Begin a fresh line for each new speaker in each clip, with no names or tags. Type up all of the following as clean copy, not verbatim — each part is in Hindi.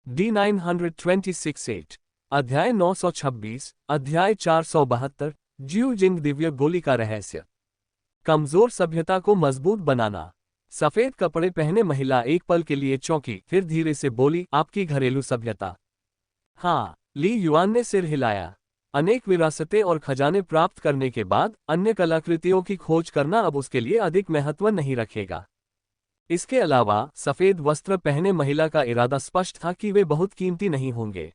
D926-8 अध्याय 926 अध्याय 472 ज्यू जिंग दिव्य गोली का रहस्य। कमजोर सभ्यता को मजबूत बनाना। सफेद कपड़े पहने महिला एक पल के लिए चौंकी, फिर धीरे से बोली, आपकी घरेलू सभ्यता। हाँ, ली युआन ने सिर हिलाया। अनेक विरासतें और खजाने प्राप्त करने के बाद अन्य कलाकृतियों की खोज करना अब उसके लिए अधिक महत्व नहीं रखेगा। इसके अलावा सफेद वस्त्र पहने महिला का इरादा स्पष्ट था कि वे बहुत कीमती नहीं होंगे।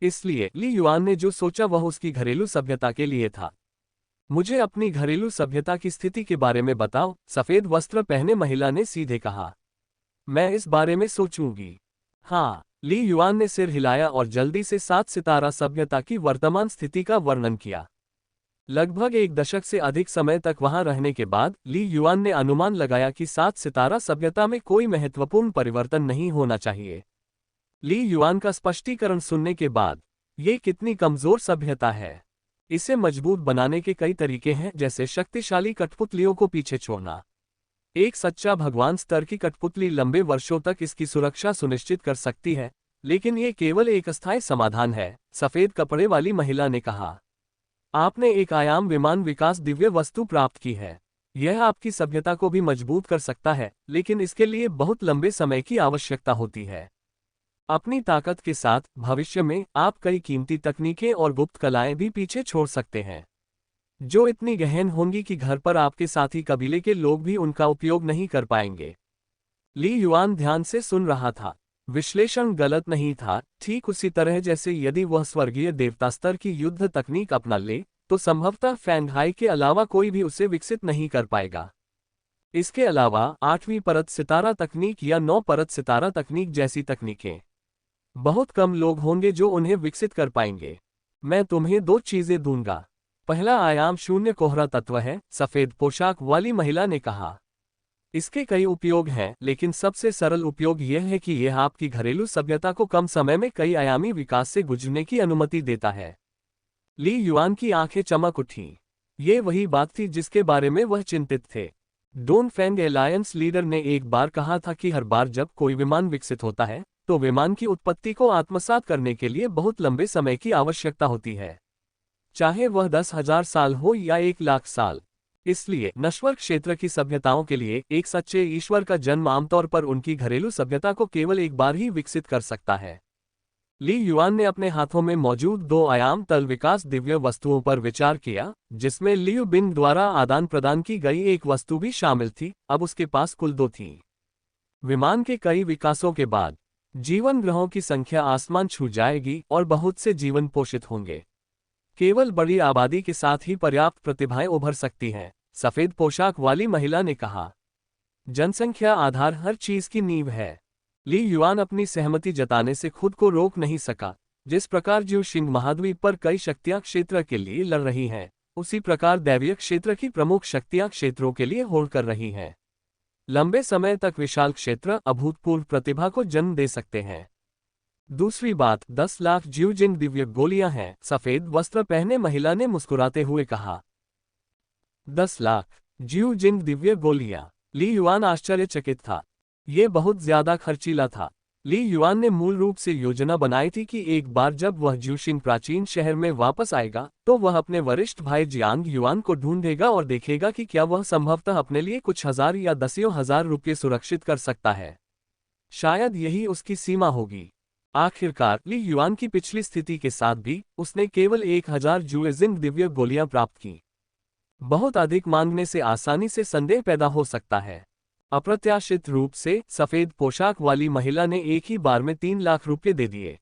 इसलिए ली युआन ने जो सोचा वह उसकी घरेलू सभ्यता के लिए था। मुझे अपनी घरेलू सभ्यता की स्थिति के बारे में बताओ, सफेद वस्त्र पहने महिला ने सीधे कहा। मैं इस बारे में सोचूंगी। हाँ, ली युआन ने सिर हिलाया और जल्दी से 7 सितारा सभ्यता की वर्तमान स्थिति का वर्णन किया। लगभग एक दशक से अधिक समय तक वहां रहने के बाद ली युआन ने अनुमान लगाया कि 7 सितारा सभ्यता में कोई महत्वपूर्ण परिवर्तन नहीं होना चाहिए। ली युआन का स्पष्टीकरण सुनने के बाद, ये कितनी कमजोर सभ्यता है। इसे मजबूत बनाने के कई तरीके हैं, जैसे शक्तिशाली कठपुतलियों को पीछे छोड़ना। एक सच्चा भगवान स्तर की कठपुतली लंबे वर्षों तक इसकी सुरक्षा सुनिश्चित कर सकती है, लेकिन ये केवल एक अस्थायी समाधान है, सफेद कपड़े वाली महिला ने कहा। आपने एक आयाम विमान विकास दिव्य वस्तु प्राप्त की है। यह आपकी सभ्यता को भी मजबूत कर सकता है, लेकिन इसके लिए बहुत लंबे समय की आवश्यकता होती है। अपनी ताकत के साथ भविष्य में आप कई कीमती तकनीकें और गुप्त कलाएं भी पीछे छोड़ सकते हैं, जो इतनी गहन होंगी कि घर पर आपके साथी कबीले के लोग भी उनका उपयोग नहीं कर पाएंगे। ली युआन ध्यान से सुन रहा था। विश्लेषण गलत नहीं था, ठीक उसी तरह जैसे यदि वह स्वर्गीय देवता स्तर की युद्ध तकनीक अपना ले, तो संभवतः फैंगहाई के अलावा कोई भी उसे विकसित नहीं कर पाएगा। इसके अलावा 8वीं परत सितारा तकनीक या 9 परत सितारा तकनीक जैसी तकनीकें, बहुत कम लोग होंगे जो उन्हें विकसित कर पाएंगे। मैं तुम्हें 2 चीजें दूंगा। पहला आयाम शून्य कोहरा तत्व है, सफेद पोशाक वाली महिला ने कहा। इसके कई उपयोग हैं, लेकिन सबसे सरल उपयोग यह है कि यह आपकी घरेलू सभ्यता को कम समय में कई आयामी विकास से गुजरने की अनुमति देता है। ली युआन की आंखें चमक उठीं। ये वही बात थी जिसके बारे में वह चिंतित थे। डोन फैंग एलायंस लीडर ने एक बार कहा था कि हर बार जब कोई विमान विकसित होता है, तो विमान की उत्पत्ति को आत्मसात करने के लिए बहुत लंबे समय की आवश्यकता होती है, चाहे वह 10,000 साल हो या 1,00,000 साल। इसलिए नश्वर क्षेत्र की सभ्यताओं के लिए एक सच्चे ईश्वर का जन्म आमतौर पर उनकी घरेलू सभ्यता को केवल एक बार ही विकसित कर सकता है। ली युआन ने अपने हाथों में मौजूद 2 आयाम तल विकास दिव्य वस्तुओं पर विचार किया, जिसमें लियू बिंग द्वारा आदान प्रदान की गई एक वस्तु भी शामिल थी। अब उसके पास कुल 2 थीं। विमान के कई विकासों के बाद जीवन ग्रहों की संख्या आसमान छू जाएगी और बहुत से जीवन पोषित होंगे। केवल बड़ी आबादी के साथ ही पर्याप्त प्रतिभाएं उभर सकती हैं, सफेद पोशाक वाली महिला ने कहा। जनसंख्या आधार हर चीज की नींव है। ली युआन अपनी सहमति जताने से खुद को रोक नहीं सका। जिस प्रकार ज्यू शिंग महाद्वीप पर कई शक्तियां क्षेत्र के लिए लड़ रही हैं, उसी प्रकार दैवीय क्षेत्र की प्रमुख शक्तियां क्षेत्रों के लिए होड़ कर रही हैं। लंबे समय तक विशाल क्षेत्र अभूतपूर्व प्रतिभा को जन्म दे सकते हैं। दूसरी बात, 10 लाख ज्यू जिंग दिव्य गोलियां हैं, सफेद वस्त्र पहने महिला ने मुस्कुराते हुए कहा। 10 लाख ज्यू जिंग दिव्य गोलियां। ली युआन आश्चर्यचकित था। ये बहुत ज्यादा खर्चीला था। ली युआन ने मूल रूप से योजना बनाई थी कि एक बार जब वह ज्यूशिंग प्राचीन शहर में वापस आएगा, तो वह अपने वरिष्ठ भाई जियांग युआन को ढूंढेगा और देखेगा कि क्या वह संभवतः अपने लिए कुछ हजार या दसियों हजार रुपये सुरक्षित कर सकता है। शायद यही उसकी सीमा होगी। आखिरकार ली युआन की पिछली स्थिति के साथ भी उसने केवल 1000 ज्यूजिंग दिव्य गोलियां प्राप्त की। बहुत अधिक मांगने से आसानी से संदेह पैदा हो सकता है। अप्रत्याशित रूप से सफेद पोशाक वाली महिला ने एक ही बार में 3 लाख रुपये दे दिए।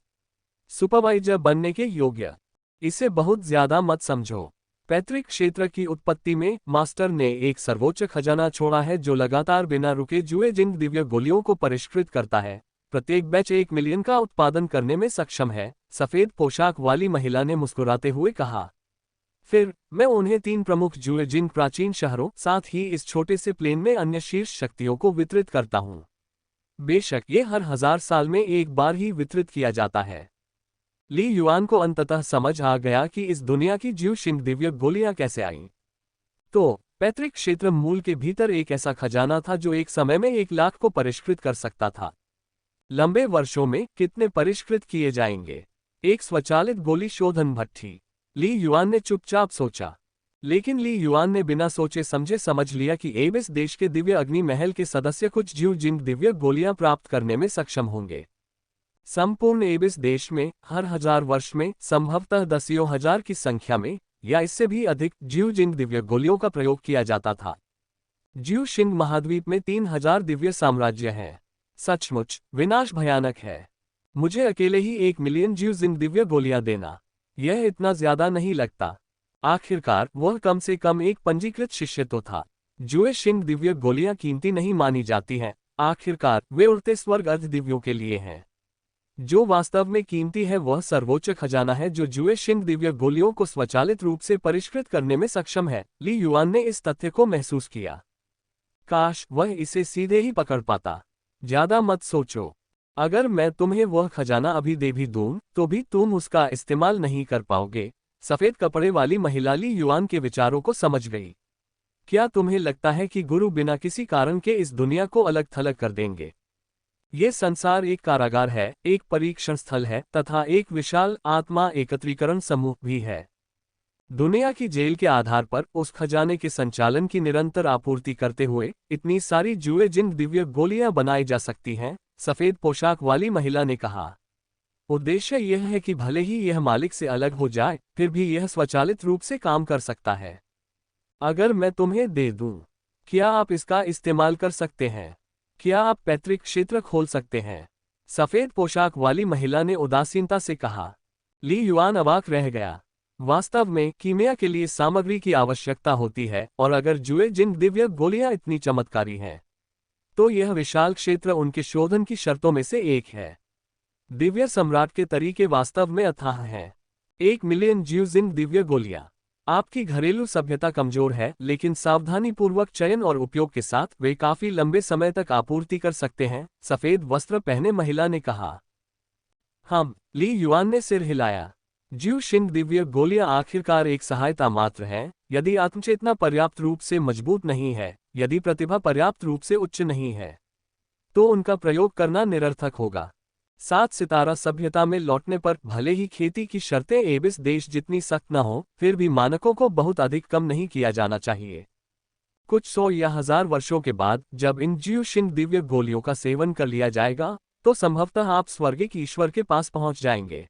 सुपरवाइजर बनने के योग्य। इसे बहुत ज्यादा मत समझो। पैतृक क्षेत्र की उत्पत्ति में मास्टर ने एक सर्वोच्च खजाना छोड़ा है जो लगातार बिना रुके ज्यूजिंग दिव्य गोलियों को परिष्कृत करता है। प्रत्येक बैच 1 मिलियन का उत्पादन करने में सक्षम है, सफेद पोशाक वाली महिला ने मुस्कुराते हुए कहा। फिर मैं उन्हें 3 प्रमुख ज्यूजिंग प्राचीन शहरों, साथ ही इस छोटे से प्लेन में अन्य शीर्ष शक्तियों को वितरित करता हूं। बेशक ये हर 1000 साल में एक बार ही वितरित किया जाता है। ली युआन को अंततः समझ आ गया कि इस दुनिया की ज्यूशिंग दिव्य गोलियां कैसे आईं। तो पैतृक क्षेत्र मूल के भीतर एक ऐसा खजाना था जो एक समय में 1 लाख को परिष्कृत कर सकता था। लंबे वर्षों में कितने परिष्कृत किए जाएंगे। एक स्वचालित गोली शोधन भट्ठी। ली युआन ने चुपचाप सोचा। लेकिन ली युआन ने बिना सोचे समझे समझ लिया कि एबिस देश के दिव्य अग्नि महल के सदस्य कुछ ज्यू जिंग दिव्य गोलियां प्राप्त करने में सक्षम होंगे। संपूर्ण एबिस देश में हर 1000 वर्ष में संभवतः दसियों हजार की संख्या में या इससे भी अधिक ज्यू जिंग दिव्य गोलियों का प्रयोग किया जाता था। ज्यू शिंग महाद्वीप में 3000 दिव्य साम्राज्य हैं। सचमुच विनाश भयानक है। मुझे अकेले ही 1 मिलियन ज्यू जिंग दिव्य गोलियां देना, यह इतना ज्यादा नहीं लगता। आखिरकार वह कम से कम एक पंजीकृत शिष्य तो था। जुए शिंग दिव्य गोलियां कीमती नहीं मानी जाती हैं, आखिरकार वे उड़ते स्वर्ग अर्ध दिव्यों के लिए हैं। जो वास्तव में कीमती है वह सर्वोच्च खजाना है जो जुए शिंग दिव्य गोलियों को स्वचालित रूप से परिष्कृत करने में सक्षम है। ली युआन ने इस तथ्य को महसूस किया। काश वह इसे सीधे ही पकड़ पाता। ज्यादा मत सोचो। अगर मैं तुम्हें वह खजाना अभी दे भी दूं तो भी तुम उसका इस्तेमाल नहीं कर पाओगे। सफेद कपड़े वाली महिला ली युआन के विचारों को समझ गई। क्या तुम्हें लगता है कि गुरु बिना किसी कारण के इस दुनिया को अलग थलग कर देंगे? ये संसार एक कारागार है, एक परीक्षण स्थल है तथा एक विशाल आत्मा एकत्रीकरण समूह भी है। दुनिया की जेल के आधार पर उस खजाने के संचालन की निरंतर आपूर्ति करते हुए इतनी सारी जुए जिंग दिव्य गोलियां बनाई जा सकती हैं, सफेद पोशाक वाली महिला ने कहा। उद्देश्य यह है कि भले ही यह मालिक से अलग हो जाए, फिर भी यह स्वचालित रूप से काम कर सकता है। अगर मैं तुम्हें दे दूं, क्या आप इसका इस्तेमाल कर सकते हैं? क्या आप पैतृक क्षेत्र खोल सकते हैं? सफेद पोशाक वाली महिला ने उदासीनता से कहा। ली युआन अवाक रह गया। वास्तव में कीमिया के लिए सामग्री की आवश्यकता होती है और अगर जुए जिंग दिव्य गोलियां इतनी चमत्कारी हैं, तो यह विशाल क्षेत्र उनके शोधन की शर्तों में से एक है। दिव्य सम्राट के तरीके वास्तव में अथाह हैं। 1 मिलियन ज्यू जिंग दिव्य गोलियां। आपकी घरेलू सभ्यता कमजोर है, लेकिन सावधानीपूर्वक चयन और उपयोग के साथ वे काफी लंबे समय तक आपूर्ति कर सकते हैं, सफेद वस्त्र पहने महिला ने कहा। ली युआन ने सिर हिलाया। ज्यू शिंग दिव्य गोलियां आखिरकार एक सहायता मात्र है। यदि आत्मचेतना पर्याप्त रूप से मजबूत नहीं है, यदि प्रतिभा पर्याप्त रूप से उच्च नहीं है, तो उनका प्रयोग करना निरर्थक होगा। 7 सितारा सभ्यता में लौटने पर भले ही खेती की शर्तें एबिस देश जितनी सख्त न हो, फिर भी मानकों को बहुत अधिक कम नहीं किया जाना चाहिए। कुछ 100 या 1000 वर्षों के बाद जब इन ज्यू शिंग दिव्य गोलियों का सेवन कर लिया जाएगा, तो संभवतः आप स्वर्गिक ईश्वर के पास पहुंच जाएंगे।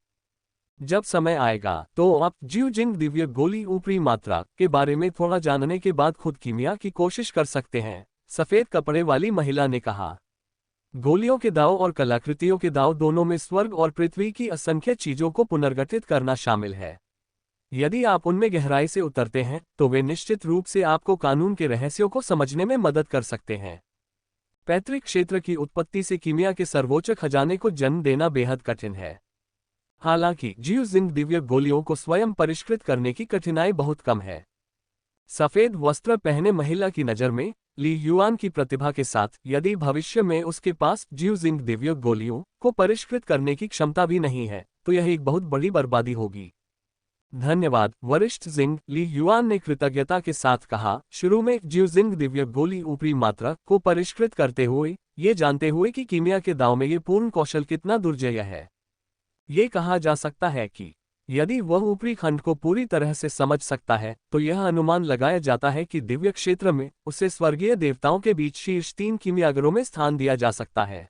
जब समय आएगा तो आप ज्यू जिंग दिव्य गोली ऊपरी मात्रा के बारे में थोड़ा जानने के बाद खुद कीमिया की कोशिश कर सकते हैं, सफेद कपड़े वाली महिला ने कहा। गोलियों के दाव और कलाकृतियों के दाव दोनों में स्वर्ग और पृथ्वी की असंख्य चीजों को पुनर्गठित करना शामिल है। यदि आप उनमें गहराई से उतरते हैं तो वे निश्चित रूप से आपको कानून के रहस्यों को समझने में मदद कर सकते हैं। पैतृक क्षेत्र की उत्पत्ति से कीमिया के सर्वोच्च खजाने को जन्म देना बेहद कठिन है। हालांकि ज्यू जिंग दिव्य गोलियों को स्वयं परिष्कृत करने की कठिनाई बहुत कम है। सफेद वस्त्र पहने महिला की नज़र में ली युआन की प्रतिभा के साथ यदि भविष्य में उसके पास ज्यू जिंग दिव्य गोलियों को परिष्कृत करने की क्षमता भी नहीं है, तो यह एक बहुत बड़ी बर्बादी होगी। धन्यवाद वरिष्ठ जिंग, ली युआन ने कृतज्ञता के साथ कहा। शुरू में ज्यू जिंग दिव्य गोली ऊपरी मात्रा को परिष्कृत करते हुए, ये जानते हुए कि कीमिया के दांव में ये पूर्ण कौशल कितना दुर्जय है। ये कहा जा सकता है कि यदि वह ऊपरी खंड को पूरी तरह से समझ सकता है, तो यह अनुमान लगाया जाता है कि दिव्य क्षेत्र में उसे स्वर्गीय देवताओं के बीच शीर्ष 3 कीमियागरों में स्थान दिया जा सकता है।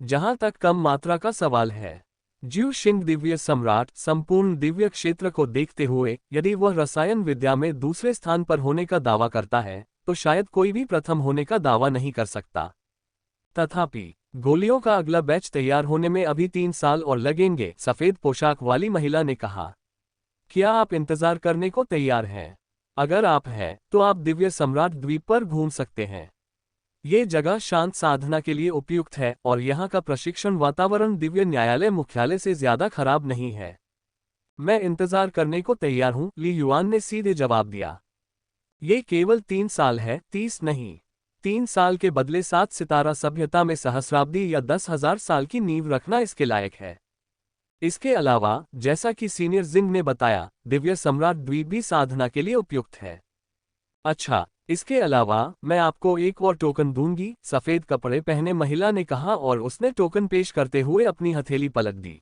जहां तक कम मात्रा का सवाल है, ज्यू शिंग दिव्य सम्राट संपूर्ण दिव्य क्षेत्र को देखते हुए यदि वह रसायन विद्या में दूसरे स्थान पर होने का दावा करता है, तो शायद कोई भी प्रथम होने का दावा नहीं कर सकता। तथापि गोलियों का अगला बैच तैयार होने में अभी 3 साल और लगेंगे, सफेद पोशाक वाली महिला ने कहा। क्या आप इंतजार करने को तैयार हैं? अगर आप हैं, तो आप दिव्य सम्राट द्वीप पर घूम सकते हैं। ये जगह शांत साधना के लिए उपयुक्त है और यहाँ का प्रशिक्षण वातावरण दिव्य न्यायालय मुख्यालय से ज्यादा खराब नहीं है। मैं इंतजार करने को तैयार हूँ, ली युआन ने सीधे जवाब दिया। ये केवल 3 साल है, 30 नहीं। 3 साल के बदले 7 सितारा सभ्यता में सहस्राब्दी या 10,000 साल की नींव रखना इसके लायक है। इसके अलावा, जैसा कि सीनियर जिंग ने बताया, दिव्य सम्राट द्वीप भी साधना के लिए उपयुक्त है। अच्छा, इसके अलावा मैं आपको एक और टोकन दूंगी, सफेद कपड़े पहने महिला ने कहा और उसने टोकन पेश करते हुए अपनी हथेली पलट दी।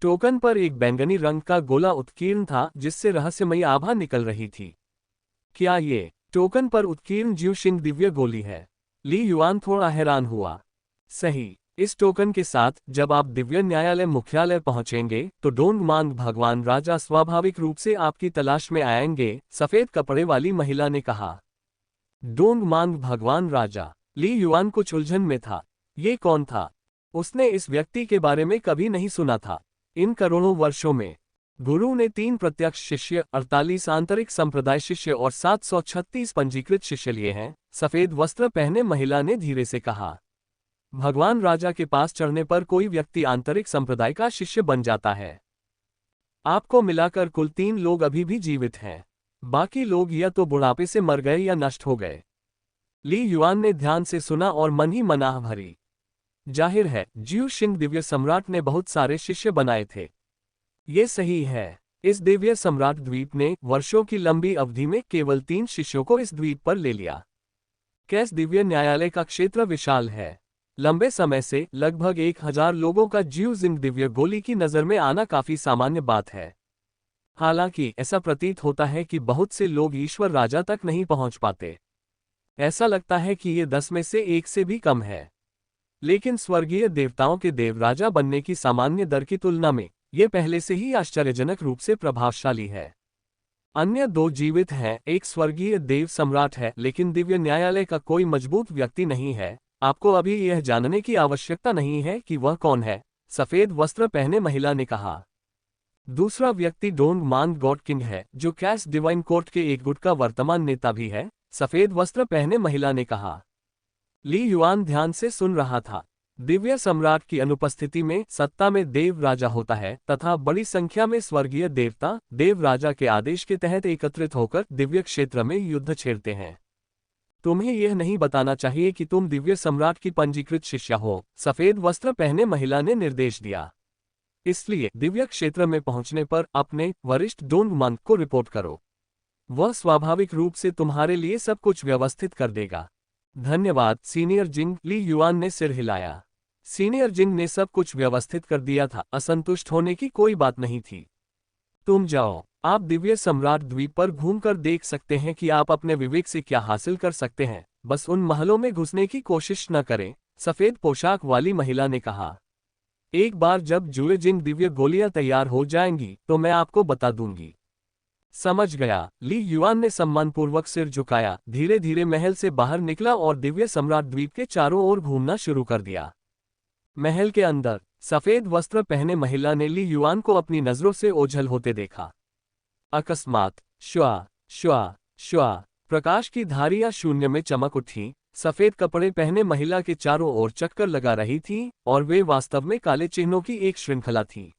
टोकन पर एक बैंगनी रंग का गोला उत्कीर्ण था जिससे रहस्यमयी आभा निकल रही थी। क्या ये टोकन पर उत्कीर्ण ज्यूशिंग दिव्य गोली है? ली युआन थोड़ा हैरान हुआ। सही, इस टोकन के साथ जब आप दिव्य न्यायालय मुख्यालय पहुंचेंगे तो डोंग मांग भगवान राजा स्वाभाविक रूप से आपकी तलाश में आएंगे, सफेद कपड़े वाली महिला ने कहा। डोंग मांग भगवान राजा? ली युआन कुछ उलझन में था। ये कौन था? उसने इस व्यक्ति के बारे में कभी नहीं सुना था। इन करोड़ों वर्षों में गुरु ने 3 प्रत्यक्ष शिष्य, 48 आंतरिक संप्रदाय शिष्य और 736 पंजीकृत शिष्य लिए हैं, सफेद वस्त्र पहने महिला ने धीरे से कहा। भगवान राजा के पास चढ़ने पर कोई व्यक्ति आंतरिक संप्रदाय का शिष्य बन जाता है। आपको मिलाकर कुल 3 लोग अभी भी जीवित हैं। बाकी लोग या तो बुढ़ापे से मर गए या नष्ट हो गए। ली युआन ने ध्यान से सुना और मन ही मन आह भरी। जाहिर है ज्यू शिंग दिव्य सम्राट ने बहुत सारे शिष्य बनाए थे। ये सही है। इस दिव्य सम्राट द्वीप ने वर्षों की लंबी अवधि में केवल 3 शिष्यों को इस द्वीप पर ले लिया। कैस दिव्य न्यायालय का क्षेत्र विशाल है। लंबे समय से लगभग 1000 लोगों का ज्यू जिंग दिव्य गोली की नजर में आना काफी सामान्य बात है। हालांकि ऐसा प्रतीत होता है कि बहुत से लोग ईश्वर राजा तक नहीं पहुंच पाते। ऐसा लगता है कि ये 10 में से 1 से भी कम है। लेकिन स्वर्गीय देवताओं के देव राजा बनने की सामान्य दर की तुलना में ये पहले से ही आश्चर्यजनक रूप से प्रभावशाली है। अन्य 2 जीवित हैं, एक स्वर्गीय देव सम्राट है लेकिन दिव्य न्यायालय का कोई मजबूत व्यक्ति नहीं है। आपको अभी यह जानने की आवश्यकता नहीं है कि वह कौन है, सफेद वस्त्र पहने महिला ने कहा। दूसरा व्यक्ति डोंग मांग गॉड किंग है, जो कैस डिवाइन कोर्ट के एक गुट का वर्तमान नेता भी है, सफेद वस्त्र पहने महिला ने कहा। ली युआन ध्यान से सुन रहा था। दिव्य सम्राट की अनुपस्थिति में सत्ता में देव राजा होता है तथा बड़ी संख्या में स्वर्गीय देवता देव राजा के आदेश के तहत एकत्रित होकर दिव्य क्षेत्र में युद्ध छेड़ते हैं। तुम्हें यह नहीं बताना चाहिए कि तुम दिव्य सम्राट की पंजीकृत शिष्या हो, सफेद वस्त्र पहने महिला ने निर्देश दिया। इसलिए दिव्य क्षेत्र में पहुंचने पर अपने वरिष्ठ डोंग मांग को रिपोर्ट करो। वह स्वाभाविक रूप से तुम्हारे लिए सब कुछ व्यवस्थित कर देगा। धन्यवाद सीनियर जिंग, ली युआन ने सिर हिलाया। सीनियर जिंग ने सब कुछ व्यवस्थित कर दिया था, असंतुष्ट होने की कोई बात नहीं थी। तुम जाओ, आप दिव्य सम्राट द्वीप पर घूमकर देख सकते हैं कि आप अपने विवेक से क्या हासिल कर सकते हैं, बस उन महलों में घुसने की कोशिश न करें, सफेद पोशाक वाली महिला ने कहा। एक बार जब जुए जिंग दिव्य गोलियां तैयार हो जाएंगी तो मैं आपको बता दूंगी। समझ गया। ली युआन ने सम्मानपूर्वक सिर झुकाया, धीरे धीरे महल से बाहर निकला और दिव्य सम्राट द्वीप के चारों ओर घूमना शुरू कर दिया। महल के अंदर सफेद वस्त्र पहने महिला ने ली युआन को अपनी नजरों से ओझल होते देखा। अकस्मात श्वा श्वा श्वा प्रकाश की धारियां शून्य में चमक उठी। सफेद कपड़े पहने महिला के चारों ओर चक्कर लगा रही थी और वे वास्तव में काले चिन्हों की एक श्रृंखला थी।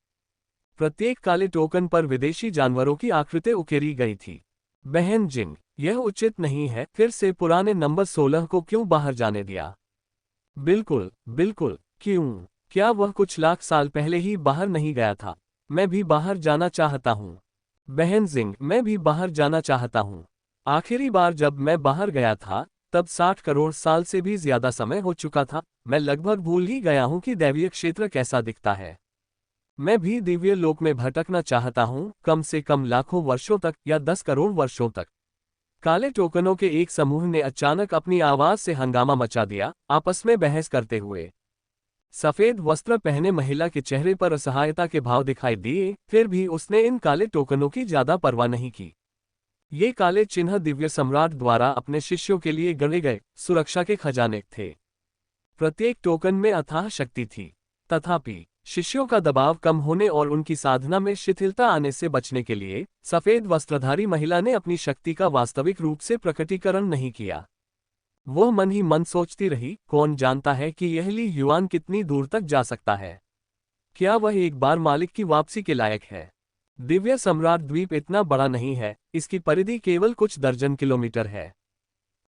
प्रत्येक काले टोकन पर विदेशी जानवरों की आकृति उकेरी गई थी। बहन जिंग, यह उचित नहीं है, फिर से पुराने नंबर 16 को क्यों बाहर जाने दिया? बिल्कुल बिल्कुल, क्यों? क्या वह कुछ लाख साल पहले ही बाहर नहीं गया था? मैं भी बाहर जाना चाहता हूँ। बहन जिंग, मैं भी बाहर जाना चाहता हूँ। आखिरी बार जब मैं बाहर गया था तब 60 करोड़ साल से भी ज्यादा समय हो चुका था। मैं लगभग भूल ही गया हूँ कि दैवीय क्षेत्र कैसा दिखता है। मैं भी दिव्य लोक में भटकना चाहता हूँ, कम से कम लाखों वर्षों तक या 10 करोड़ वर्षों तक। काले टोकनों के एक समूह ने अचानक अपनी आवाज से हंगामा मचा दिया, आपस में बहस करते हुए। सफेद वस्त्र पहने महिला के चेहरे पर असहायता के भाव दिखाई दिए, फिर भी उसने इन काले टोकनों की ज्यादा परवाह नहीं की। ये काले चिन्ह दिव्य सम्राट द्वारा अपने शिष्यों के लिए गढ़े गए सुरक्षा के खजाने थे। प्रत्येक टोकन में अथाह शक्ति थी। तथापि शिष्यों का दबाव कम होने और उनकी साधना में शिथिलता आने से बचने के लिए सफेद वस्त्रधारी महिला ने अपनी शक्ति का वास्तविक रूप से प्रकटीकरण नहीं किया। वह मन ही मन सोचती रही, कौन जानता है कि यह ली युआन कितनी दूर तक जा सकता है? क्या वह एक बार मालिक की वापसी के लायक है? दिव्य सम्राट द्वीप इतना बड़ा नहीं है, इसकी परिधि केवल कुछ दर्जन किलोमीटर है।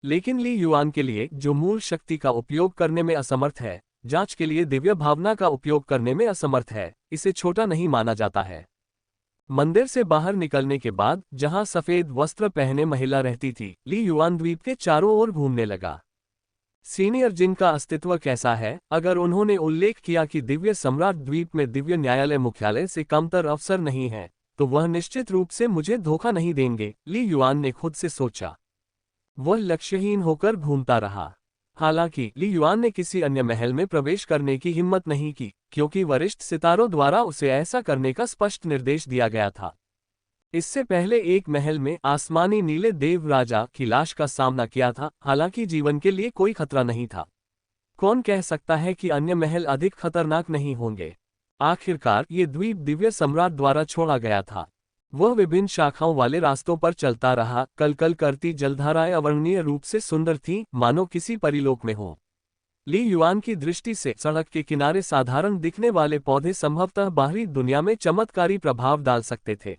लेकिन ली युआन के लिए, जो मूल शक्ति का उपयोग करने में असमर्थ है, जांच के लिए दिव्य भावना का उपयोग करने में असमर्थ है, इसे छोटा नहीं माना जाता है। मंदिर से बाहर निकलने के बाद जहां सफेद वस्त्र पहने महिला रहती थी, ली युआन द्वीप के चारों ओर घूमने लगा। सीनियर जिन का अस्तित्व कैसा है? अगर उन्होंने उल्लेख किया कि दिव्य सम्राट द्वीप में दिव्य न्यायालय मुख्यालय से कमतर अफसर नहीं है, तो वह निश्चित रूप से मुझे धोखा नहीं देंगे, ली युआन ने खुद से सोचा। वह लक्ष्यहीन होकर घूमता रहा। हालांकि ली युआन ने किसी अन्य महल में प्रवेश करने की हिम्मत नहीं की, क्योंकि वरिष्ठ सितारों द्वारा उसे ऐसा करने का स्पष्ट निर्देश दिया गया था। इससे पहले एक महल में आसमानी नीले देव राजा की लाश का सामना किया था, हालांकि जीवन के लिए कोई खतरा नहीं था। कौन कह सकता है कि अन्य महल अधिक खतरनाक नहीं होंगे? आखिरकार ये द्वीप दिव्य सम्राट द्वारा छोड़ा गया था। वह विभिन्न शाखाओं वाले रास्तों पर चलता रहा। कलकल करती जलधाराएं अवर्णनीय रूप से सुंदर थीं, मानो किसी परिलोक में हो। ली युआन की दृष्टि से सड़क के किनारे साधारण दिखने वाले पौधे संभवतः बाहरी दुनिया में चमत्कारी प्रभाव डाल सकते थे,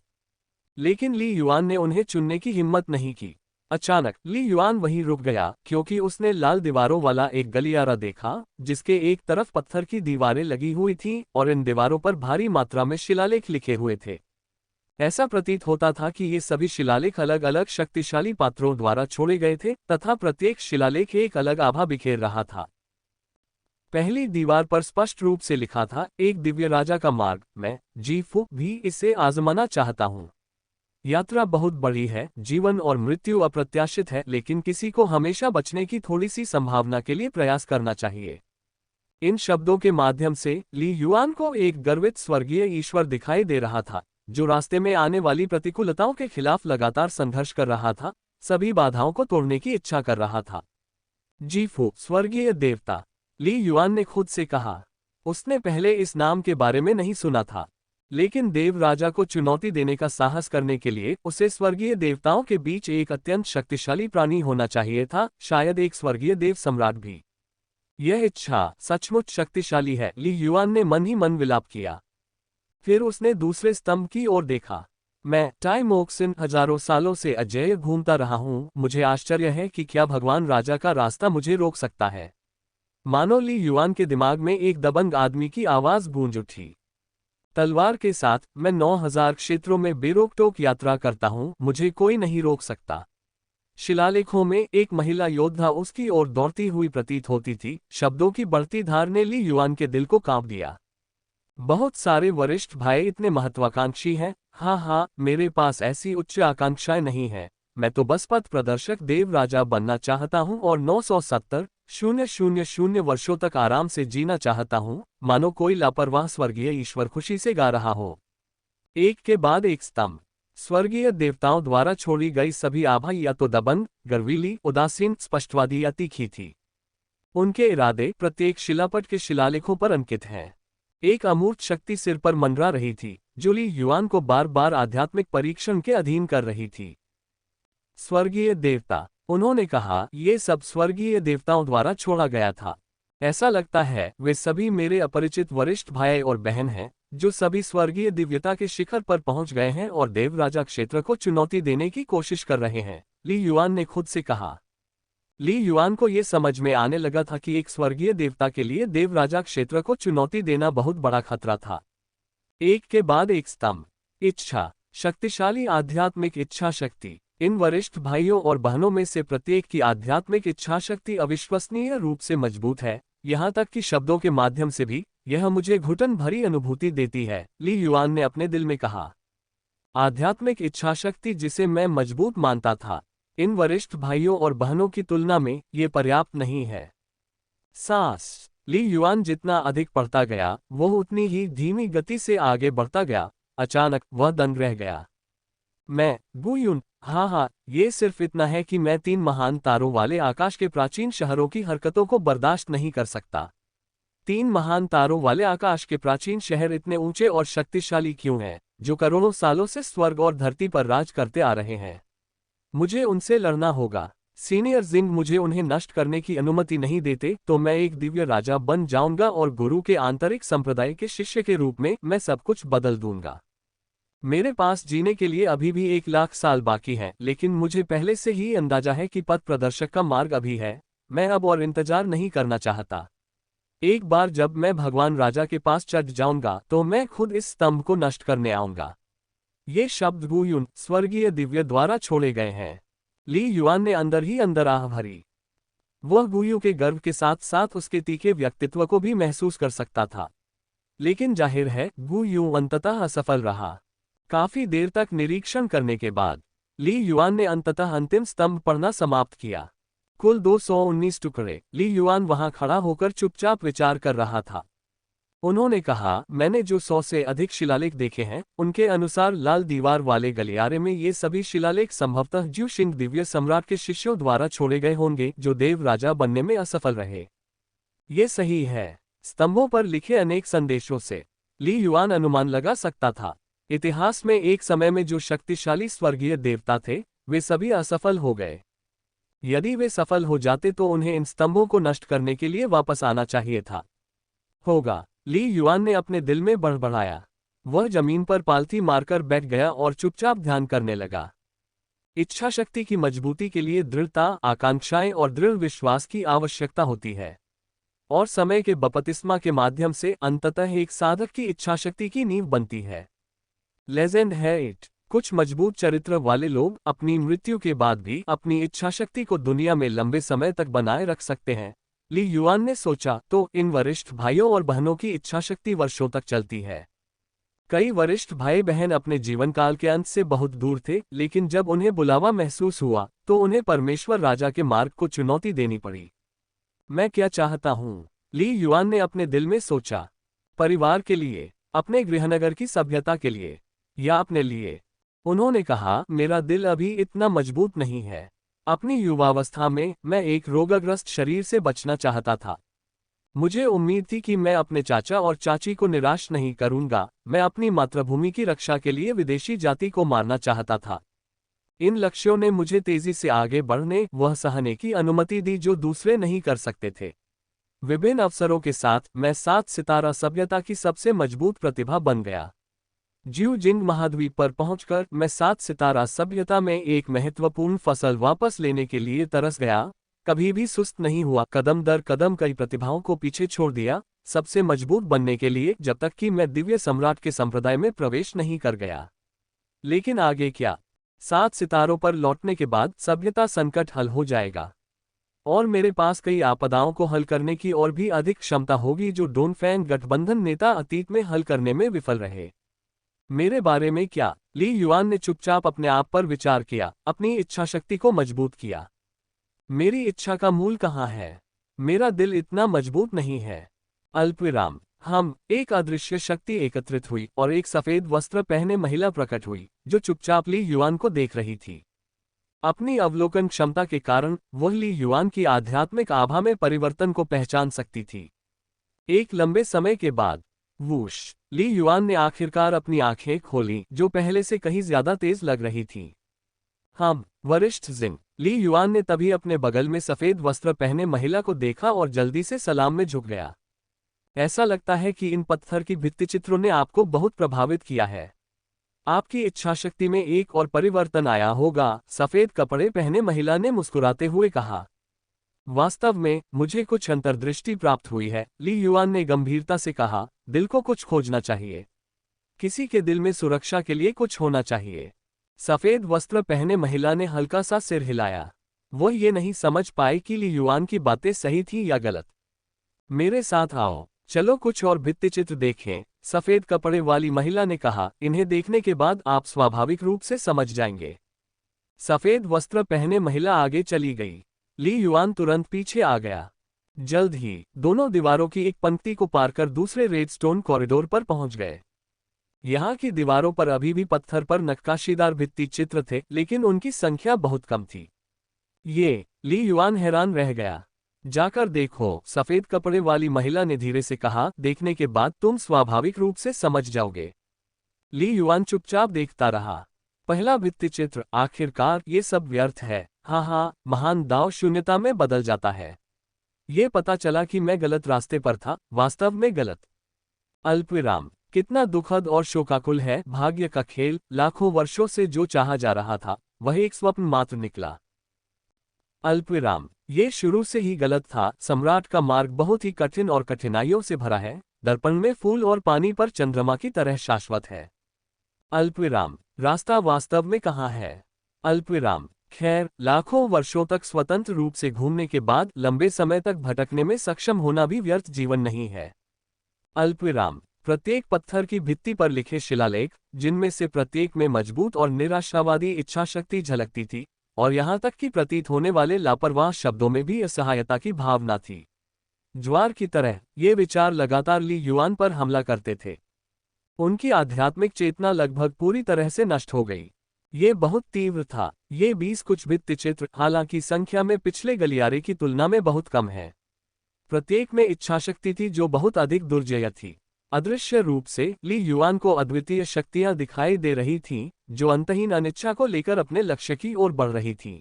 लेकिन ली युआन ने उन्हें चुनने की हिम्मत नहीं की। अचानक ली युआन वहीं रुक गया, क्योंकि उसने लाल दीवारों वाला एक गलियारा देखा, जिसके एक तरफ पत्थर की दीवारें लगी हुई थीं और इन दीवारों पर भारी मात्रा में शिलालेख लिखे हुए थे। ऐसा प्रतीत होता था कि ये सभी शिलालेख अलग अलग शक्तिशाली पात्रों द्वारा छोड़े गए थे, तथा प्रत्येक शिलालेख एक अलग आभा बिखेर रहा था। पहली दीवार पर स्पष्ट रूप से लिखा था, एक दिव्य राजा का मार्ग। मैं जीफू भी इसे आजमाना चाहता हूँ। यात्रा बहुत बड़ी है, जीवन और मृत्यु अप्रत्याशित है, लेकिन किसी को हमेशा बचने की थोड़ी सी संभावना के लिए प्रयास करना चाहिए। इन शब्दों के माध्यम से ली युआन को एक गर्वित स्वर्गीय ईश्वर दिखाई दे रहा था, जो रास्ते में आने वाली प्रतिकूलताओं के खिलाफ लगातार संघर्ष कर रहा था, सभी बाधाओं को तोड़ने की इच्छा कर रहा था। जीफू, स्वर्गीय देवता, ली युआन ने खुद से कहा। उसने पहले इस नाम के बारे में नहीं सुना था, लेकिन देव राजा को चुनौती देने का साहस करने के लिए उसे स्वर्गीय देवताओं के बीच एक अत्यंत शक्तिशाली प्राणी होना चाहिए था, शायद एक स्वर्गीय देव सम्राट भी। यह इच्छा सचमुच शक्तिशाली है, ली युआन ने मन ही मन विलाप किया। फिर उसने दूसरे स्तंभ की ओर देखा। मैं टाइम ओक्सिन हजारों सालों से अजेय घूमता रहा हूँ, मुझे आश्चर्य है कि क्या भगवान राजा का रास्ता मुझे रोक सकता है। मानो ली युआन के दिमाग में एक दबंग आदमी की आवाज गूंज उठी। तलवार के साथ मैं 9000 क्षेत्रों में बेरोक-टोक यात्रा करता हूँ, मुझे कोई नहीं रोक सकता। शिलालेखों में एक महिला योद्धा उसकी ओर दौड़ती हुई प्रतीत होती थी। शब्दों की बढ़ती धार ने ली युआन के दिल को कांप दिया। बहुत सारे वरिष्ठ भाई इतने महत्वाकांक्षी हैं। हाँ, मेरे पास ऐसी उच्च आकांक्षाएं नहीं हैं। मैं तो बस पथ प्रदर्शक देव राजा बनना चाहता हूँ और 970,000 वर्षों तक आराम से जीना चाहता हूँ, मानो कोई लापरवाह स्वर्गीय ईश्वर खुशी से गा रहा हो। एक के बाद एक स्तंभ। स्वर्गीय देवताओं द्वारा छोड़ी गई सभी आभा या तो दबंग, गर्वीली, उदासीन, स्पष्टवादी या तीखी थी। उनके इरादे प्रत्येक शिलापट के शिलालेखों पर अंकित हैं। एक अमूर्त शक्ति सिर पर मंडरा रही थी, जो ली युआन को बार बार आध्यात्मिक परीक्षण के अधीन कर रही थी। स्वर्गीय देवता, उन्होंने कहा, ये सब स्वर्गीय देवताओं द्वारा छोड़ा गया था। ऐसा लगता है वे सभी मेरे अपरिचित वरिष्ठ भाई और बहन हैं, जो सभी स्वर्गीय दिव्यता के शिखर पर पहुंच गए हैं और देवराजा क्षेत्र को चुनौती देने की कोशिश कर रहे हैं, ली युआन ने खुद से कहा। ली युआन को यह समझ में आने लगा था कि एक स्वर्गीय देवता के लिए देवराजा क्षेत्र को चुनौती देना बहुत बड़ा खतरा था। एक के बाद एक स्तंभ। इच्छा, शक्तिशाली आध्यात्मिक इच्छा शक्ति। इन वरिष्ठ भाइयों और बहनों में से प्रत्येक की आध्यात्मिक इच्छा शक्ति अविश्वसनीय रूप से मजबूत है, यहाँ तक कि शब्दों के माध्यम से भी यह मुझे घुटन भरी अनुभूति देती है, ली युआन ने अपने दिल में कहा। आध्यात्मिक इच्छा शक्ति जिसे मैं मजबूत मानता था, इन वरिष्ठ भाइयों और बहनों की तुलना में ये पर्याप्त नहीं है। सांस। ली युआन जितना अधिक पढ़ता गया, वह उतनी ही धीमी गति से आगे बढ़ता गया। अचानक वह दंग रह गया। मैं गुयुन, हाँ, ये सिर्फ इतना है कि मैं 3 महान तारों वाले आकाश के प्राचीन शहरों की हरकतों को बर्दाश्त नहीं कर सकता। 3 महान तारों वाले आकाश के प्राचीन शहर इतने ऊंचे और शक्तिशाली क्यों हैं, जो करोड़ों सालों से स्वर्ग और धरती पर राज करते आ रहे हैं। मुझे उनसे लड़ना होगा। सीनियर जिंग मुझे उन्हें नष्ट करने की अनुमति नहीं देते तो मैं एक दिव्य राजा बन जाऊंगा और गुरु के आंतरिक संप्रदाय के शिष्य के रूप में मैं सब कुछ बदल दूंगा। मेरे पास जीने के लिए अभी भी 1 लाख साल बाकी हैं, लेकिन मुझे पहले से ही अंदाजा है कि पथ प्रदर्शक का मार्ग अभी है। मैं अब और इंतजार नहीं करना चाहता। एक बार जब मैं भगवान राजा के पास चढ़ जाऊंगा तो मैं खुद इस स्तंभ को नष्ट करने आऊंगा। ये शब्द गु युन स्वर्गीय दिव्य द्वारा छोड़े गए हैं। ली युआन ने अंदर ही अंदर आह भरी। वह गुयू के गर्व के साथ साथ उसके तीखे व्यक्तित्व को भी महसूस कर सकता था। लेकिन जाहिर है गु यू अंततः असफल रहा। काफी देर तक निरीक्षण करने के बाद ली युआन ने अंततः अंतिम स्तंभ पढ़ना समाप्त किया। कुल 219 टुकड़े। ली युआन वहां खड़ा होकर चुपचाप विचार कर रहा था। उन्होंने कहा, मैंने जो 100 से अधिक शिलालेख देखे हैं, उनके अनुसार लाल दीवार वाले गलियारे में ये सभी शिलालेख संभवतः ज्यू शिंग दिव्य सम्राट के शिष्यों द्वारा छोड़े गए होंगे जो देव राजा बनने में असफल रहे। ये सही है। स्तंभों पर लिखे अनेक संदेशों से ली युआन अनुमान लगा सकता था, इतिहास में एक समय में जो शक्तिशाली स्वर्गीय देवता थे, वे सभी असफल हो गए। यदि वे सफल हो जाते तो उन्हें इन स्तंभों को नष्ट करने के लिए वापस आना चाहिए था। होगा। ली युआन ने अपने दिल में बड़बड़ाया। वह जमीन पर पालथी मारकर बैठ गया और चुपचाप ध्यान करने लगा। इच्छा शक्ति की मजबूती के लिए दृढ़ता, आकांक्षाएं और दृढ़ विश्वास की आवश्यकता होती है, और समय के बपतिस्मा के माध्यम से अंततः एक साधक की इच्छा शक्ति की नींव बनती है। लेजेंड है इट। कुछ मजबूत चरित्र वाले लोग अपनी मृत्यु के बाद भी अपनी इच्छा शक्ति को दुनिया में लंबे समय तक बनाए रख सकते हैं। ली युआन ने सोचा, तो इन वरिष्ठ भाइयों और बहनों की इच्छा शक्ति वर्षों तक चलती है। कई वरिष्ठ भाई बहन अपने जीवन काल के अंत से बहुत दूर थे, लेकिन जब उन्हें बुलावा महसूस हुआ तो उन्हें परमेश्वर राजा के मार्ग को चुनौती देनी पड़ी। मैं क्या चाहता हूँ? ली युआन ने अपने दिल में सोचा। परिवार के लिए, अपने गृहनगर की सभ्यता के लिए, या अपने लिए? उन्होंने कहा, मेरा दिल अभी इतना मजबूत नहीं है। अपनी युवावस्था में मैं एक रोगग्रस्त शरीर से बचना चाहता था। मुझे उम्मीद थी कि मैं अपने चाचा और चाची को निराश नहीं करूंगा। मैं अपनी मातृभूमि की रक्षा के लिए विदेशी जाति को मारना चाहता था। इन लक्ष्यों ने मुझे तेजी से आगे बढ़ने, वह सहने की अनुमति दी जो दूसरे नहीं कर सकते थे। विभिन्न अवसरों के साथ मैं 7 सितारा सभ्यता की सबसे मजबूत प्रतिभा बन गया। ज्यू जिंग महाद्वीप पर पहुंचकर मैं 7 सितारा सभ्यता में एक महत्वपूर्ण फसल वापस लेने के लिए तरस गया। कभी भी सुस्त नहीं हुआ, कदम दर कदम कई प्रतिभाओं को पीछे छोड़ दिया, सबसे मजबूत बनने के लिए, जब तक कि मैं दिव्य सम्राट के संप्रदाय में प्रवेश नहीं कर गया। लेकिन आगे क्या? 7 सितारों पर लौटने के बाद सभ्यता संकट हल हो जाएगा, और मेरे पास कई आपदाओं को हल करने की और भी अधिक क्षमता होगी जो डोनफैंग गठबंधन नेता अतीत में हल करने में विफल रहे। मेरे बारे में क्या? ली युआन ने चुपचाप अपने आप पर विचार किया, अपनी इच्छा शक्ति को मजबूत किया। मेरी इच्छा का मूल कहाँ है? मेरा दिल इतना मजबूत नहीं है। अल्पविराम। एक अदृश्य शक्ति एकत्रित हुई और एक सफेद वस्त्र पहने महिला प्रकट हुई, जो चुपचाप ली युआन को देख रही थी। अपनी अवलोकन क्षमता के कारण वह ली युआन की आध्यात्मिक आभा में परिवर्तन को पहचान सकती थी। एक लंबे समय के बाद वूश, ली युआन ने आखिरकार अपनी आंखें खोलीं, जो पहले से कहीं ज्यादा तेज लग रही थीं। वरिष्ठ जिन। ली युआन ने तभी अपने बगल में सफेद वस्त्र पहने महिला को देखा और जल्दी से सलाम में झुक गया। ऐसा लगता है कि इन पत्थर की भित्तिचित्रों ने आपको बहुत प्रभावित किया है। आपकी इच्छाशक्ति में एक और परिवर्तन आया होगा, सफेद कपड़े पहने महिला ने मुस्कुराते हुए कहा। वास्तव में मुझे कुछ अंतर्दृष्टि प्राप्त हुई है, ली युआन ने गंभीरता से कहा। दिल को कुछ खोजना चाहिए। किसी के दिल में सुरक्षा के लिए कुछ होना चाहिए। सफेद वस्त्र पहने महिला ने हल्का सा सिर हिलाया। वह ये नहीं समझ पाई कि ली युआन की बातें सही थी या गलत। मेरे साथ आओ, चलो कुछ और भित्तिचित्र देखें, सफेद कपड़े वाली महिला ने कहा। इन्हें देखने के बाद आप स्वाभाविक रूप से समझ जाएंगे। सफेद वस्त्र पहने महिला आगे चली गई। ली युआन तुरंत पीछे आ गया। जल्द ही दोनों दीवारों की एक पंक्ति को पार कर दूसरे रेडस्टोन कॉरिडोर पर पहुंच गए। यहाँ की दीवारों पर अभी भी पत्थर पर नक्काशीदार भित्ति चित्र थे, लेकिन उनकी संख्या बहुत कम थी। ली युआन हैरान रह गया। जाकर देखो, सफेद कपड़े वाली महिला ने धीरे से कहा। देखने के बाद तुम स्वाभाविक रूप से समझ जाओगे। ली युआन चुपचाप देखता रहा। पहला भित्तिचित्र, आखिरकार ये सब व्यर्थ है। महान दाव शून्यता में बदल जाता है। ये पता चला कि मैं गलत रास्ते पर था, वास्तव में गलत। अल्पविराम। कितना दुखद और शोकाकुल है। भाग्य का खेल। लाखों वर्षों से जो चाहा जा रहा था, वह एक स्वप्न मात्र निकला। अल्पविराम। ये शुरू से ही गलत था। सम्राट का मार्ग बहुत ही कठिन और कठिनाइयों से भरा है। दर्पण में फूल और पानी पर चंद्रमा की तरह शाश्वत है। अल्पविराम। रास्ता वास्तव में कहाँ है? अल्पविराम। खैर, लाखों वर्षों तक स्वतंत्र रूप से घूमने के बाद लंबे समय तक भटकने में सक्षम होना भी व्यर्थ जीवन नहीं है। अल्पविराम। प्रत्येक पत्थर की भित्ति पर लिखे शिलालेख, जिनमें से प्रत्येक में मजबूत और निराशावादी इच्छाशक्ति झलकती थी, और यहां तक कि प्रतीत होने वाले लापरवाह शब्दों में भी असहायता की भावना थी। ज्वार की तरह ये विचार लगातार ली युआन पर हमला करते थे। उनकी आध्यात्मिक चेतना लगभग पूरी तरह से नष्ट हो गई। ये बहुत तीव्र था। ये 20 कुछ भित्तिचित्र, हालांकि संख्या में पिछले गलियारे की तुलना में बहुत कम है। प्रत्येक में इच्छाशक्ति थी जो बहुत अधिक दुर्जय थी। अदृश्य रूप से ली युआन को अद्वितीय शक्तियां दिखाई दे रही थीं, जो अंतहीन अनिच्छा को लेकर अपने लक्ष्य की ओर बढ़ रही थीं।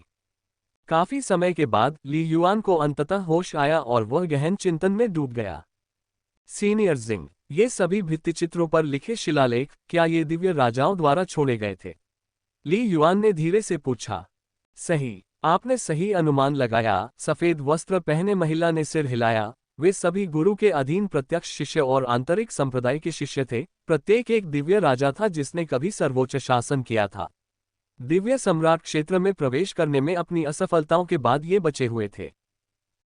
काफी समय के बाद ली युआन को अंततः होश आया और वह गहन चिंतन में डूब गया। सीनियर जिंग। ये सभी भित्तिचित्रों पर लिखे शिलालेख, क्या ये दिव्य राजाओं द्वारा छोड़े गए थे? ली युआन ने धीरे से पूछा। सही, आपने सही अनुमान लगाया। सफेद वस्त्र पहने महिला ने सिर हिलाया। वे सभी गुरु के अधीन प्रत्यक्ष शिष्य और आंतरिक संप्रदाय के शिष्य थे। प्रत्येक एक दिव्य राजा था जिसने कभी सर्वोच्च शासन किया था। दिव्य सम्राट क्षेत्र में प्रवेश करने में अपनी असफलताओं के बाद ये बचे हुए थे।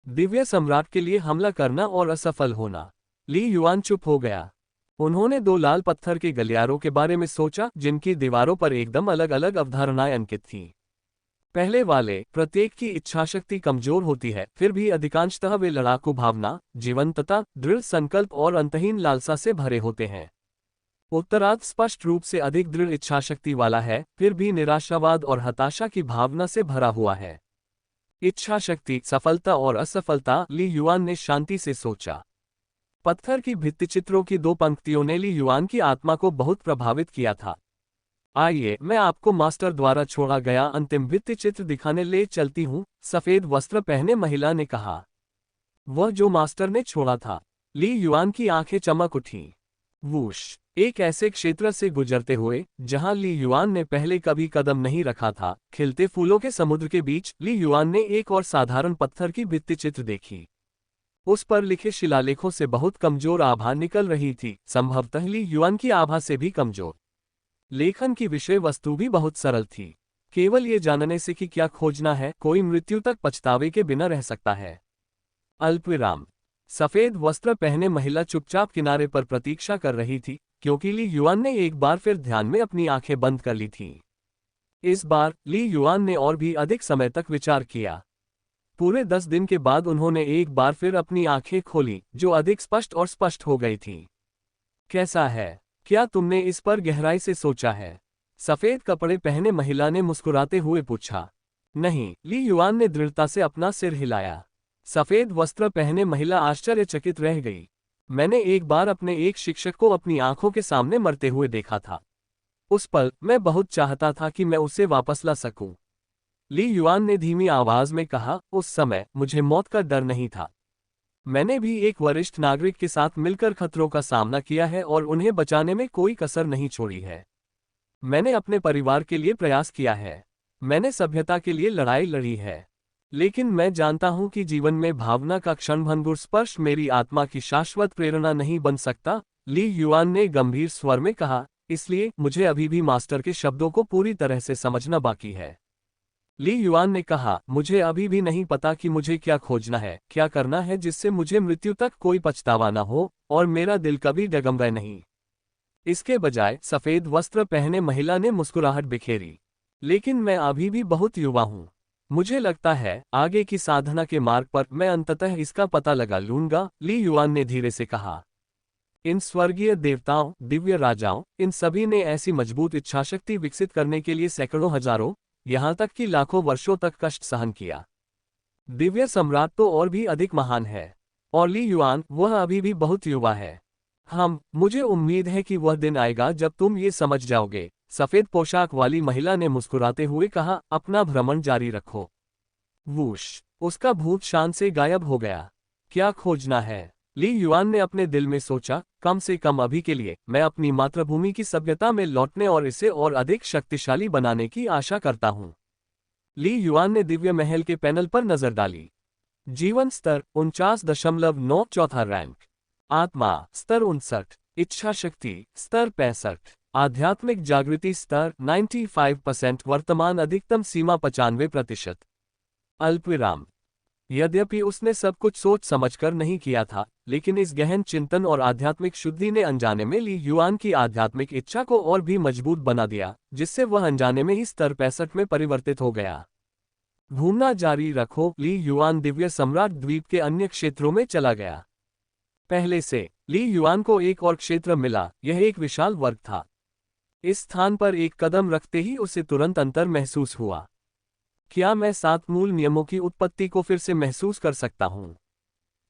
दिव्य सम्राट के लिए हमला करना और असफल होना। ली युआन चुप हो गया। उन्होंने 2 लाल पत्थर के गलियारों के बारे में सोचा, जिनकी दीवारों पर एकदम अलग अलग अवधारणाएं अंकित थीं। पहले वाले, प्रत्येक की इच्छाशक्ति कमजोर होती है, फिर भी अधिकांशतः वे लड़ाकू भावना, जीवंतता, दृढ़ संकल्प और अंतहीन लालसा से भरे होते हैं। उत्तरार्ध स्पष्ट रूप से अधिक दृढ़ इच्छाशक्ति वाला है, फिर भी निराशावाद और हताशा की भावना से भरा हुआ है। इच्छाशक्ति, सफलता और असफलता, ली युआन ने शांति से सोचा। पत्थर की भित्तिचित्रों की 2 पंक्तियों ने ली युआन की आत्मा को बहुत प्रभावित किया था। आइए, मैं आपको मास्टर द्वारा छोड़ा गया अंतिम भित्तिचित्र दिखाने ले चलती हूँ, सफेद वस्त्र पहने महिला ने कहा। वह जो मास्टर ने छोड़ा था। ली युआन की आंखें चमक उठीं। वूश। एक ऐसे क्षेत्र से गुजरते हुए जहां ली युआन ने पहले कभी कदम नहीं रखा था, खिलते फूलों के समुद्र के बीच ली युआन ने एक और साधारण पत्थर की भित्तिचित्र देखी। उस पर लिखे शिलालेखों से बहुत कमजोर आभा निकल रही थी, संभवतः ली युआन की आभा से भी कमजोर। लेखन की विषय वस्तु भी बहुत सरल थी। केवल ये जानने से कि क्या खोजना है, कोई मृत्यु तक पछतावे के बिना रह सकता है। अल्पविराम। सफेद वस्त्र पहने महिला चुपचाप किनारे पर प्रतीक्षा कर रही थी, क्योंकि ली युआन ने एक बार फिर ध्यान में अपनी आंखें बंद कर ली थीं। इस बार ली युआन ने और भी अधिक समय तक विचार किया। पूरे 10 दिन के बाद उन्होंने एक बार फिर अपनी आंखें खोली, जो अधिक स्पष्ट और स्पष्ट हो गई थीं। कैसा है? क्या तुमने इस पर गहराई से सोचा है? सफेद कपड़े पहने महिला ने मुस्कुराते हुए पूछा। नहीं, ली युआन ने दृढ़ता से अपना सिर हिलाया। सफेद वस्त्र पहने महिला आश्चर्यचकित रह गई। मैंने एक बार अपने एक शिक्षक को अपनी आंखों के सामने मरते हुए देखा था। उस पल मैं बहुत चाहता था कि मैं उसे वापस ला सकूं। ली युआन ने धीमी आवाज में कहा, उस समय मुझे मौत का डर नहीं था। मैंने भी एक वरिष्ठ नागरिक के साथ मिलकर खतरों का सामना किया है और उन्हें बचाने में कोई कसर नहीं छोड़ी है। मैंने अपने परिवार के लिए प्रयास किया है। मैंने सभ्यता के लिए लड़ाई लड़ी है। लेकिन मैं जानता हूं कि जीवन में भावना का क्षणभंगुर स्पर्श मेरी आत्मा की शाश्वत प्रेरणा नहीं बन सकता। ली युआन ने गंभीर स्वर में कहा, इसलिए मुझे अभी भी मास्टर के शब्दों को पूरी तरह से समझना बाकी है। ली युआन ने कहा, मुझे अभी भी नहीं पता कि मुझे क्या खोजना है, क्या करना है जिससे मुझे मृत्यु तक कोई पछतावा न हो और मेरा दिल कभी डगमगाए नहीं। इसके बजाय सफेद वस्त्र पहने महिला ने मुस्कुराहट बिखेरी। लेकिन मैं अभी भी बहुत युवा हूं। मुझे लगता है आगे की साधना के मार्ग पर मैं अंततः इसका पता लगा लूंगा, ली युआन ने धीरे से कहा। इन स्वर्गीय देवताओं, दिव्य राजाओं, इन सभी ने ऐसी मजबूत इच्छाशक्ति विकसित करने के लिए सैकड़ों हजारों, यहां तक कि लाखों वर्षों तक कष्ट सहन किया। दिव्य सम्राट तो और भी अधिक महान है। और ली युआन, वह अभी भी बहुत युवा है। मुझे उम्मीद है कि वह दिन आएगा जब तुम ये समझ जाओगे, सफेद पोशाक वाली महिला ने मुस्कुराते हुए कहा, अपना भ्रमण जारी रखो। वूश। उसका भूत शान से गायब हो गया। क्या खोजना है? ली युआन ने अपने दिल में सोचा, कम से कम अभी के लिए मैं अपनी मातृभूमि की सभ्यता में लौटने और इसे और अधिक शक्तिशाली बनाने की आशा करता हूं। ली युआन ने दिव्य महल के पैनल पर नजर डाली। जीवन स्तर 49.9, चौथा रैंक। आत्मा स्तर 59, इच्छा शक्ति स्तर 65। आध्यात्मिक जागृति स्तर 95%, वर्तमान अधिकतम सीमा 95%। अल्पविराम। यद्यपि उसने सब कुछ सोच समझकर नहीं किया था, लेकिन इस गहन चिंतन और आध्यात्मिक शुद्धि ने अनजाने में ली युआन की आध्यात्मिक इच्छा को और भी मजबूत बना दिया, जिससे वह अनजाने में ही स्तर 65 में परिवर्तित हो गया। घूमना जारी रखो। ली युआन दिव्य सम्राट द्वीप के अन्य क्षेत्रों में चला गया। पहले से ली युआन को एक और क्षेत्र मिला। यह एक विशाल वर्ग था। इस स्थान पर एक कदम रखते ही उसे तुरंत अंतर महसूस हुआ। क्या मैं 7 मूल नियमों की उत्पत्ति को फिर से महसूस कर सकता हूँ?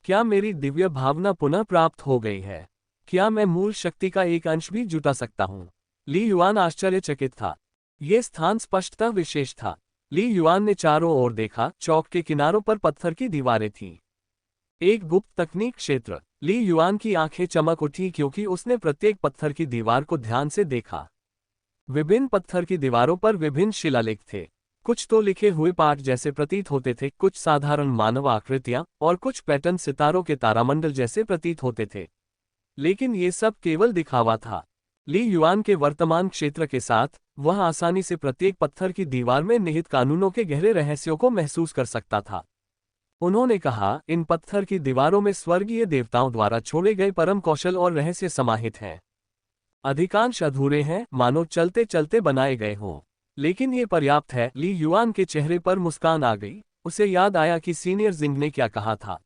क्या मेरी दिव्य भावना पुनः प्राप्त हो गई है? क्या मैं मूल शक्ति का एक अंश भी जुटा सकता हूँ? ली युआन आश्चर्यचकित था। ये स्थान स्पष्टतः विशेष था। ली युआन ने चारों ओर देखा। चौक के किनारों पर पत्थर की दीवारें थीं। एक गुप्त तकनीक क्षेत्र। ली युआन की आंखें चमक उठी क्योंकि उसने प्रत्येक पत्थर की दीवार को ध्यान से देखा। विभिन्न पत्थर की दीवारों पर विभिन्न शिलालेख थे। कुछ तो लिखे हुए पाठ जैसे प्रतीत होते थे, कुछ साधारण मानव आकृतियां, और कुछ पैटर्न सितारों के तारामंडल जैसे प्रतीत होते थे। लेकिन ये सब केवल दिखावा था। ली युआन के वर्तमान क्षेत्र के साथ वह आसानी से प्रत्येक पत्थर की दीवार में निहित कानूनों के गहरे रहस्यों को महसूस कर सकता था। उन्होंने कहा, इन पत्थर की दीवारों में स्वर्गीय देवताओं द्वारा छोड़े गए परम कौशल और रहस्य समाहित हैं। अधिकांश अधूरे हैं, मानो चलते चलते बनाए गए हों, लेकिन ये पर्याप्त है। ली युआन के चेहरे पर मुस्कान आ गई। उसे याद आया कि सीनियर जिंग ने क्या कहा था।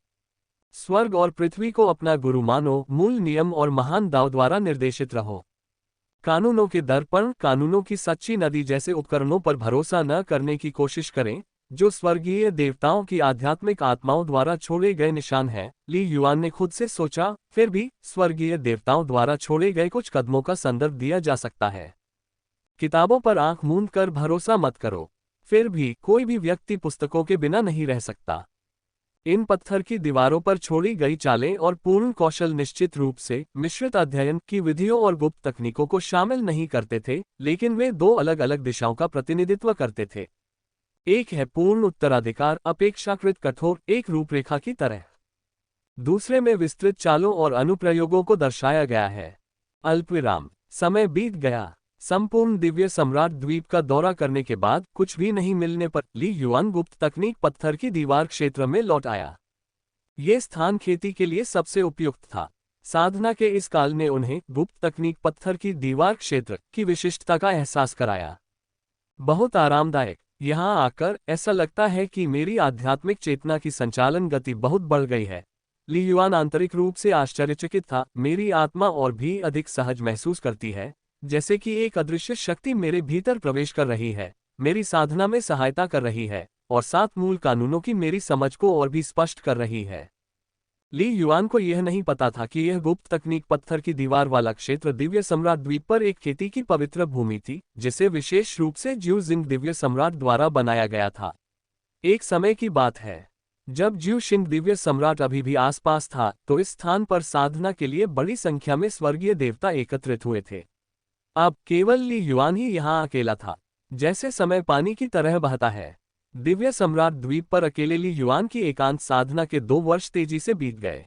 स्वर्ग और पृथ्वी को अपना गुरु मानो, मूल नियम और महान दाव द्वारा निर्देशित रहो। कानूनों के दर्पण, कानूनों की सच्ची नदी जैसे उपकरणों पर भरोसा न करने की कोशिश करें, जो स्वर्गीय देवताओं की आध्यात्मिक आत्माओं द्वारा छोड़े गए निशान हैं। ली युआन ने खुद से सोचा, फिर भी स्वर्गीय देवताओं द्वारा छोड़े गए कुछ कदमों का संदर्भ दिया जा सकता है। किताबों पर आंख मूंद कर भरोसा मत करो। फिर भी कोई भी व्यक्ति पुस्तकों के बिना नहीं रह सकता। इन पत्थर की दीवारों पर छोड़ी गई चालें और पूर्ण कौशल निश्चित रूप से मिश्रित अध्ययन की विधियों और गुप्त तकनीकों को शामिल नहीं करते थे, लेकिन वे 2 अलग अलग दिशाओं का प्रतिनिधित्व करते थे। एक है पूर्ण उत्तराधिकार, अपेक्षाकृत कठोर, एक रूपरेखा की तरह। दूसरे में विस्तृत चालों और अनुप्रयोगों को दर्शाया गया है। अल्पविराम। समय बीत गया। संपूर्ण दिव्य सम्राट द्वीप का दौरा करने के बाद कुछ भी नहीं मिलने पर ली युआन गुप्त तकनीक पत्थर की दीवार क्षेत्र में लौट आया। ये स्थान खेती के लिए सबसे उपयुक्त था। साधना के इस काल ने उन्हें गुप्त तकनीक पत्थर की दीवार क्षेत्र की विशिष्टता का एहसास कराया। बहुत आरामदायक। यहाँ आकर ऐसा लगता है कि मेरी आध्यात्मिक चेतना की संचालन गति बहुत बढ़ गई है। ली युआन आंतरिक रूप से आश्चर्यचकित था। मेरी आत्मा और भी अधिक सहज महसूस करती है, जैसे कि एक अदृश्य शक्ति मेरे भीतर प्रवेश कर रही है, मेरी साधना में सहायता कर रही है, और 7 मूल कानूनों की मेरी समझ को और भी स्पष्ट कर रही है। ली युआन को यह नहीं पता था कि यह गुप्त तकनीक पत्थर की दीवार वाला क्षेत्र दिव्य सम्राट द्वीप पर एक खेती की पवित्र भूमि थी, जिसे विशेष रूप से ज्यू जिंग दिव्य सम्राट द्वारा बनाया गया था। एक समय की बात है, जब ज्यू शिंग दिव्य सम्राट अभी भी आसपास था, तो इस स्थान पर साधना के लिए बड़ी संख्या में स्वर्गीय देवता एकत्रित हुए थे। अब केवल ली युआन ही यहाँ अकेला था, जैसे समय पानी की तरह बहता है। दिव्य सम्राट द्वीप पर अकेले ली युआन की एकांत साधना के 2 वर्ष तेजी से बीत गए।